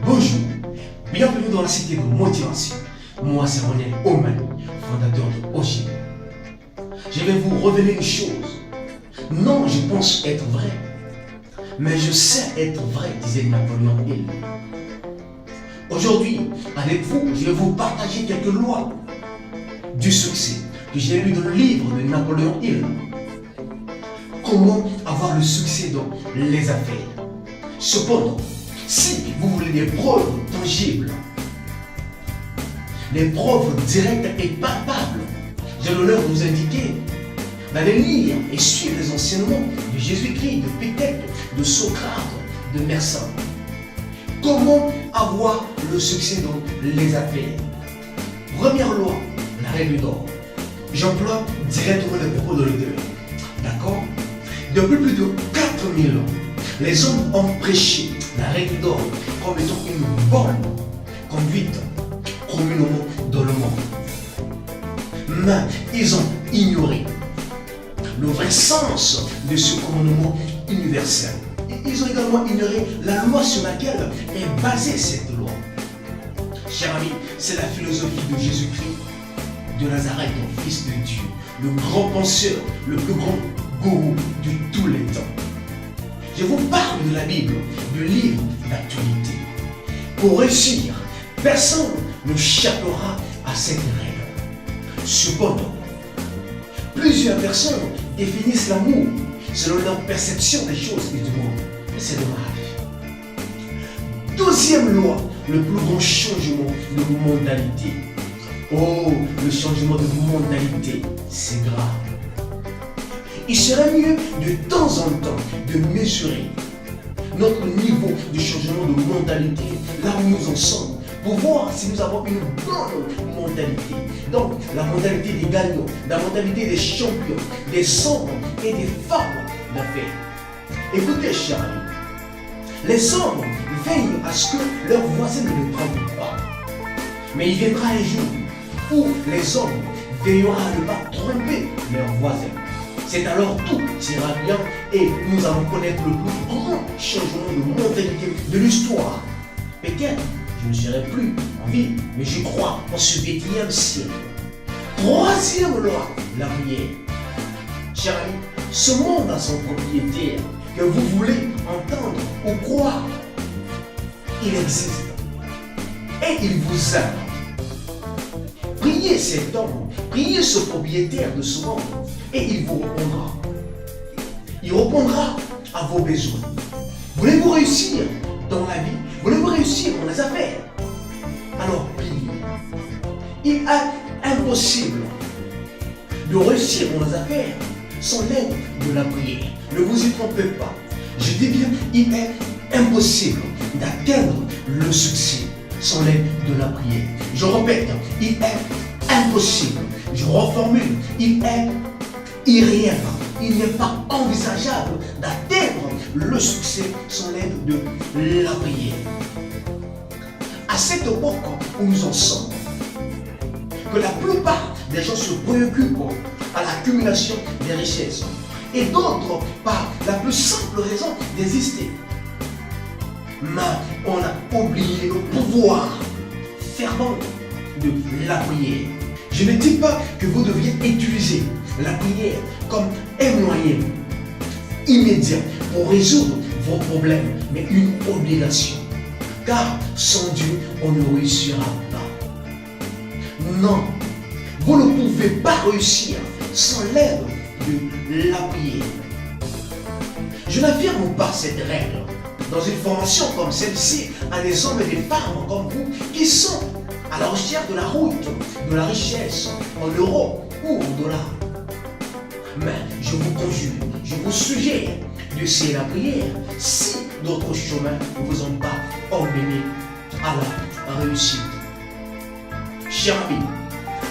Bonjour, bienvenue dans la cité de motivation. Moi c'est René Omani, fondateur de Oshim. Je vais vous révéler une chose. Non, je pense être vrai, mais je sais être vrai, disait Napoléon Hill. Aujourd'hui, avec vous, je vais vous partager quelques lois du succès que j'ai lu dans le livre de Napoléon Hill. Comment avoir le succès dans les affaires. Cependant, si vous voulez des preuves tangibles, des preuves directes et palpables, j'ai l'honneur de vous indiquer d'aller lire et suivre les enseignements de Jésus-Christ, de Pétèque, de Socrate, de Mersenne. Comment avoir le succès dans les affaires? Première loi, la règle d'or. J'emploie directement les propos de l'auteur. D'accord? Depuis plus de 4000 ans, les hommes ont prêché la règle d'or comme étant une bonne conduite communément dans le monde. Mais ils ont ignoré le vrai sens de ce commandement universel. Et ils ont également ignoré la loi sur laquelle est basée cette loi. Chers amis, c'est la philosophie de Jésus-Christ de Nazareth, fils de Dieu, le grand penseur, le plus grand gourou de tous les temps. Je vous parle de la Bible, du livre d'actualité. Pour réussir, personne n'échappera à cette règle. Cependant, plusieurs personnes définissent l'amour selon leur perception des choses et du monde. Et c'est dommage. Deuxième loi, le plus grand changement de mentalité. Oh, le changement de mentalité, c'est grave. Il serait mieux de temps en temps de mesurer notre niveau de changement de mentalité, là où nous en sommes, pour voir si nous avons une bonne mentalité. Donc, la mentalité des gagnants, la mentalité des champions, des hommes et des femmes d'affaires. Écoutez, chers amis, les hommes veillent à ce que leurs voisins ne les prennent pas. Mais il viendra un jour où les hommes veilleront à ne pas tromper leurs voisins. C'est alors tout ira bien et nous allons connaître le plus grand changement de mentalité de l'histoire. Peut-être je ne serai plus en vie, mais je crois en ce 21e siècle. Troisième loi, la prière. Chers amis, ce monde a son propriétaire que vous voulez entendre ou croire. Il existe et il vous aime. Priez cet homme, priez ce propriétaire de ce monde et il vous répondra. Il répondra à vos besoins. Voulez-vous réussir dans la vie? Voulez-vous réussir dans les affaires? Alors priez. Il est impossible de réussir dans les affaires sans l'aide de la prière. Ne vous y trompez pas. Je dis bien, il est impossible d'atteindre le succès sans l'aide de la prière. Je répète, il est impossible. Je reformule, il est irréel. Il n'est pas envisageable d'atteindre le succès sans l'aide de la prière. À cette époque où nous en sommes, que la plupart des gens se préoccupent à l'accumulation des richesses et d'autres par la plus simple raison d'exister. Mais on a oublié le pouvoir fervent de la prière. Je ne dis pas que vous deviez utiliser la prière comme un moyen immédiat pour résoudre vos problèmes, mais une obligation. Car sans Dieu, on ne réussira pas. Non, vous ne pouvez pas réussir sans l'aide de la prière. Je n'affirme pas cette règle dans une formation comme celle-ci à des hommes et des femmes comme vous qui sont à la recherche de la route, de la richesse en euros ou en dollars. Mais je vous conjure, je vous suggère de essayer la prière si d'autres chemins ne vous ont pas emmené à la réussite. Chers amis,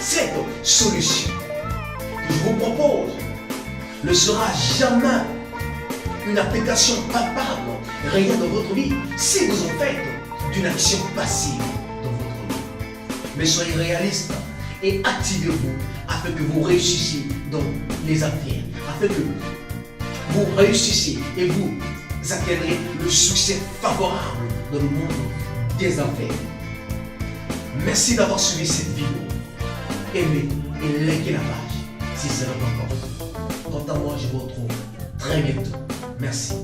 cette solution que je vous propose ne sera jamais une application palpable, réelle dans votre vie, si vous en faites d'une action passive dans votre vie. Mais soyez réaliste et activez-vous afin que vous réussissiez dans les affaires, afin que vous réussissiez et vous atteindrez le succès favorable dans le monde des affaires. Merci d'avoir suivi cette vidéo. Aimez et likez la page si ce n'est pas encore fait. Quant à moi, je vous retrouve très bientôt. Merci.